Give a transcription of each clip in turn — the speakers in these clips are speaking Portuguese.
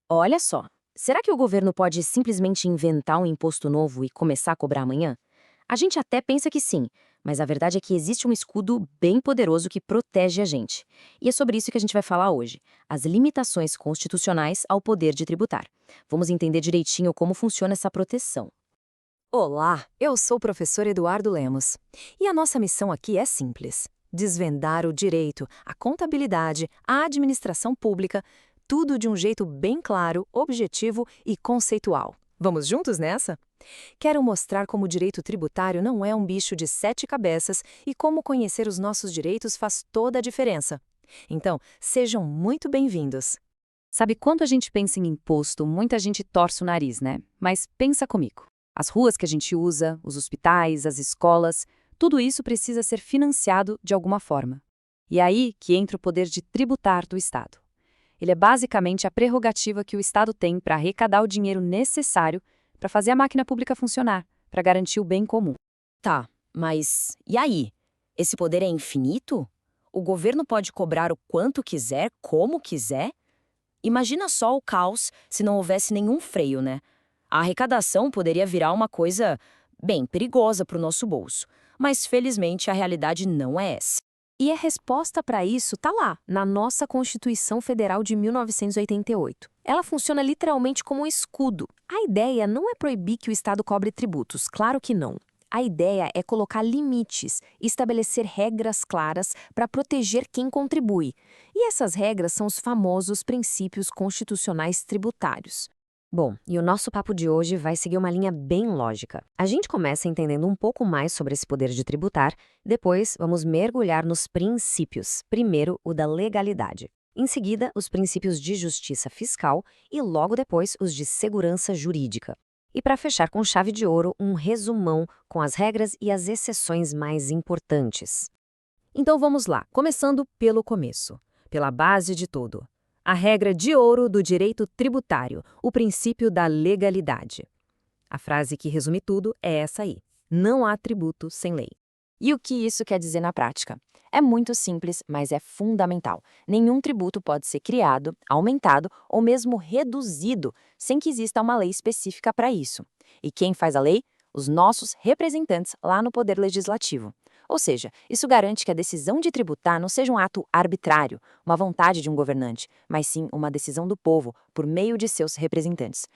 Olha só, será que o governo pode simplesmente inventar um imposto novo e começar a cobrar amanhã? A gente até pensa que sim, mas a verdade é que existe um escudo bem poderoso que protege a gente. E é sobre isso que a gente vai falar hoje: as limitações constitucionais ao poder de tributar. Vamos entender direitinho como funciona essa proteção. Olá, eu sou o professor Eduardo Lemos. E a nossa missão aqui é simples: desvendar o direito, a contabilidade, a administração pública, tudo de um jeito bem claro, objetivo e conceitual. Vamos juntos nessa? Quero mostrar como o direito tributário não é um bicho de sete cabeças e como conhecer os nossos direitos faz toda a diferença. Então, sejam muito bem-vindos. Sabe, quando a gente pensa em imposto, muita gente torce o nariz, né? Mas pensa comigo. As ruas que a gente usa, os hospitais, as escolas, tudo isso precisa ser financiado de alguma forma. E é aí que entra o poder de tributar do Estado. Ele é basicamente a prerrogativa que o Estado tem para arrecadar o dinheiro necessário para fazer a máquina pública funcionar, para garantir o bem comum. Tá, mas e aí? Esse poder é infinito? O governo pode cobrar o quanto quiser, como quiser? Imagina só o caos se não houvesse nenhum freio, né? A arrecadação poderia virar uma coisa bem perigosa para o nosso bolso. Mas felizmente a realidade não é essa. E a resposta para isso está lá, na nossa Constituição Federal de 1988. Ela funciona literalmente como um escudo. A ideia não é proibir que o Estado cobre tributos, claro que não. A ideia é colocar limites, estabelecer regras claras para proteger quem contribui. E essas regras são os famosos princípios constitucionais tributários. Bom, e o nosso papo de hoje vai seguir uma linha bem lógica. A gente começa entendendo um pouco mais sobre esse poder de tributar, depois vamos mergulhar nos princípios. Primeiro, o da legalidade. Em seguida, os princípios de justiça fiscal e logo depois os de segurança jurídica. E para fechar com chave de ouro, um resumão com as regras e as exceções mais importantes. Então vamos lá, começando pelo começo, pela base de tudo. A regra de ouro do direito tributário, o princípio da legalidade. A frase que resume tudo é essa aí: não há tributo sem lei. E o que isso quer dizer na prática? É muito simples, mas é fundamental. Nenhum tributo pode ser criado, aumentado ou mesmo reduzido sem que exista uma lei específica para isso. E quem faz a lei? Os nossos representantes lá no Poder Legislativo. Ou seja, isso garante que a decisão de tributar não seja um ato arbitrário, uma vontade de um governante, mas sim uma decisão do povo, por meio de seus representantes.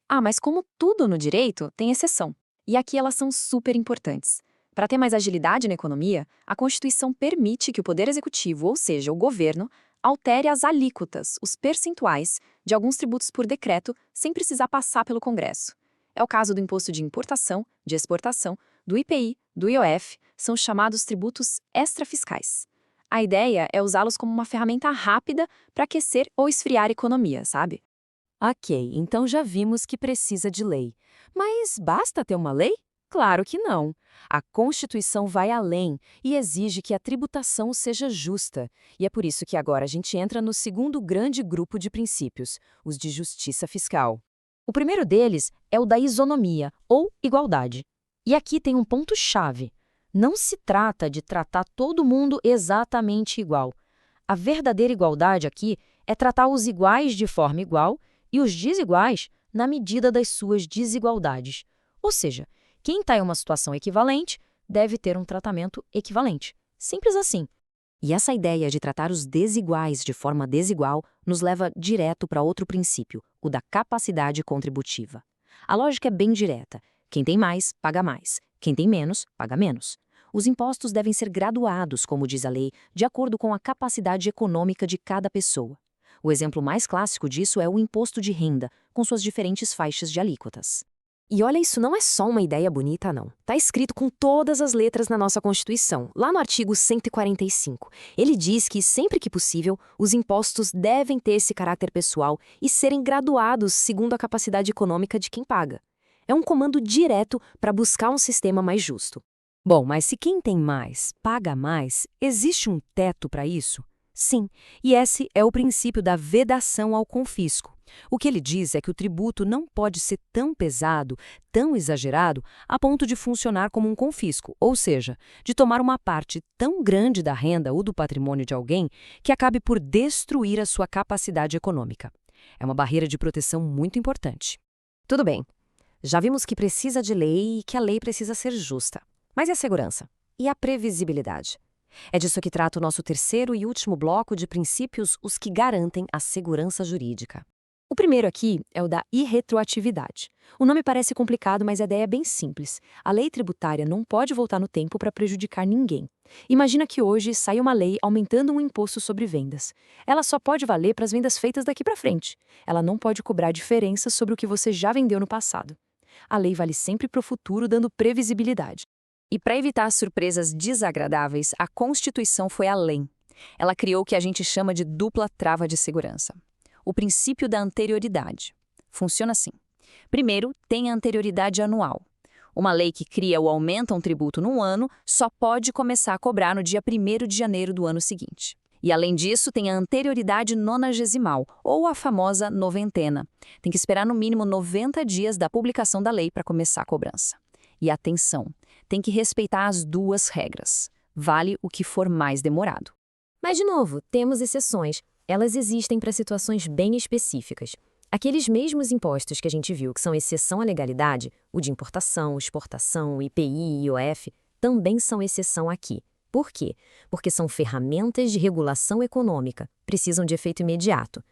Ah, mas como tudo no direito, tem exceção. E aqui elas são super importantes. Para ter mais agilidade na economia, a Constituição permite que o Poder Executivo, ou seja, o governo, altere as alíquotas, os percentuais, de alguns tributos por decreto, sem precisar passar pelo Congresso. É o caso do imposto de importação, de exportação, do IPI, do IOF, são chamados tributos extrafiscais. A ideia é usá-los como uma ferramenta rápida para aquecer ou esfriar a economia, sabe? Ok, então já vimos que precisa de lei. Mas basta ter uma lei? Claro que não. A Constituição vai além e exige que a tributação seja justa. E é por isso que agora a gente entra no segundo grande grupo de princípios, os de justiça fiscal. O primeiro deles é o da isonomia, ou igualdade. E aqui tem um ponto-chave. Não se trata de tratar todo mundo exatamente igual. A verdadeira igualdade aqui é tratar os iguais de forma igual e os desiguais na medida das suas desigualdades. Ou seja, quem está em uma situação equivalente deve ter um tratamento equivalente. Simples assim. E essa ideia de tratar os desiguais de forma desigual nos leva direto para outro princípio, o da capacidade contributiva. A lógica é bem direta. Quem tem mais, paga mais. Quem tem menos, paga menos. Os impostos devem ser graduados, como diz a lei, de acordo com a capacidade econômica de cada pessoa. O exemplo mais clássico disso é o imposto de renda, com suas diferentes faixas de alíquotas. E olha, isso não é só uma ideia bonita, não. Está escrito com todas as letras na nossa Constituição, lá no artigo 145. Ele diz que, sempre que possível, os impostos devem ter esse caráter pessoal e serem graduados segundo a capacidade econômica de quem paga. É um comando direto para buscar um sistema mais justo. Bom, mas se quem tem mais paga mais, existe um teto para isso? Sim, e esse é o princípio da vedação ao confisco. O que ele diz é que o tributo não pode ser tão pesado, tão exagerado, a ponto de funcionar como um confisco, ou seja, de tomar uma parte tão grande da renda ou do patrimônio de alguém que acabe por destruir a sua capacidade econômica. É uma barreira de proteção muito importante. Tudo bem. Já vimos que precisa de lei e que a lei precisa ser justa. Mas e a segurança? E a previsibilidade? É disso que trata o nosso terceiro e último bloco de princípios, os que garantem a segurança jurídica. O primeiro aqui é o da irretroatividade. O nome parece complicado, mas a ideia é bem simples. A lei tributária não pode voltar no tempo para prejudicar ninguém. Imagina que hoje sai uma lei aumentando um imposto sobre vendas. Ela só pode valer para as vendas feitas daqui para frente. Ela não pode cobrar diferença sobre o que você já vendeu no passado. A lei vale sempre para o futuro, dando previsibilidade. E para evitar surpresas desagradáveis, a Constituição foi além. Ela criou o que a gente chama de dupla trava de segurança. O princípio da anterioridade. Funciona assim. Primeiro, tem a anterioridade anual. Uma lei que cria ou aumenta um tributo num ano só pode começar a cobrar no dia 1º de janeiro do ano seguinte. E, além disso, tem a anterioridade nonagesimal, ou a famosa noventena. Tem que esperar no mínimo 90 dias da publicação da lei para começar a cobrança. E atenção, tem que respeitar as duas regras. Vale o que for mais demorado. Mas, de novo, temos exceções. Elas existem para situações bem específicas. Aqueles mesmos impostos que a gente viu que são exceção à legalidade, o de importação, exportação, IPI e IOF, também são exceção aqui. Por quê? Porque são ferramentas de regulação econômica, precisam de efeito imediato.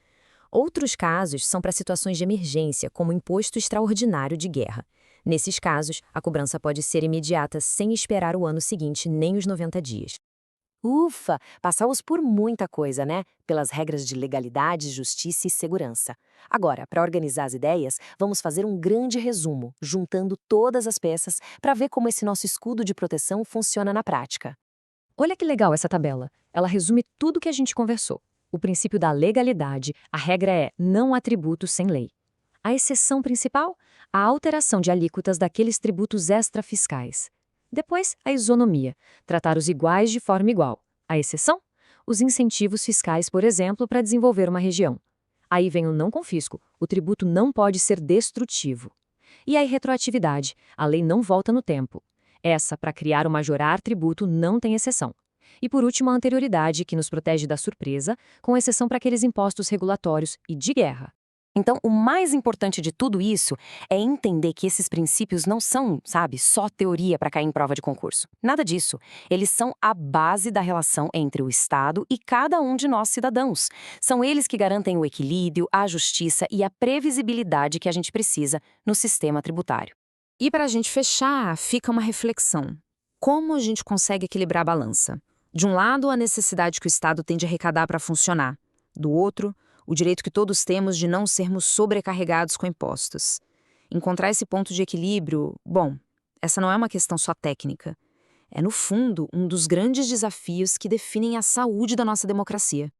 Outros casos são para situações de emergência, como imposto extraordinário de guerra. Nesses casos, a cobrança pode ser imediata sem esperar o ano seguinte nem os 90 dias. Ufa, passamos por muita coisa, né? Pelas regras de legalidade, justiça e segurança. Agora, para organizar as ideias, vamos fazer um grande resumo, juntando todas as peças para ver como esse nosso escudo de proteção funciona na prática. Olha que legal essa tabela. Ela resume tudo que a gente conversou. O princípio da legalidade, a regra é não há tributo sem lei. A exceção principal? A alteração de alíquotas daqueles tributos extrafiscais. Depois, a isonomia, tratar os iguais de forma igual. A exceção? Os incentivos fiscais, por exemplo, para desenvolver uma região. Aí vem o não confisco, o tributo não pode ser destrutivo. E a irretroatividade, a lei não volta no tempo. Essa, para criar ou majorar tributo, não tem exceção. E por último, a anterioridade, que nos protege da surpresa, com exceção para aqueles impostos regulatórios e de guerra. Então, o mais importante de tudo isso é entender que esses princípios não são, só teoria para cair em prova de concurso. Nada disso. Eles são a base da relação entre o Estado e cada um de nós cidadãos. São eles que garantem o equilíbrio, a justiça e a previsibilidade que a gente precisa no sistema tributário. E para a gente fechar, fica uma reflexão. Como a gente consegue equilibrar a balança? De um lado, a necessidade que o Estado tem de arrecadar para funcionar. Do outro, o direito que todos temos de não sermos sobrecarregados com impostos. Encontrar esse ponto de equilíbrio, essa não é uma questão só técnica. É, no fundo, um dos grandes desafios que definem a saúde da nossa democracia.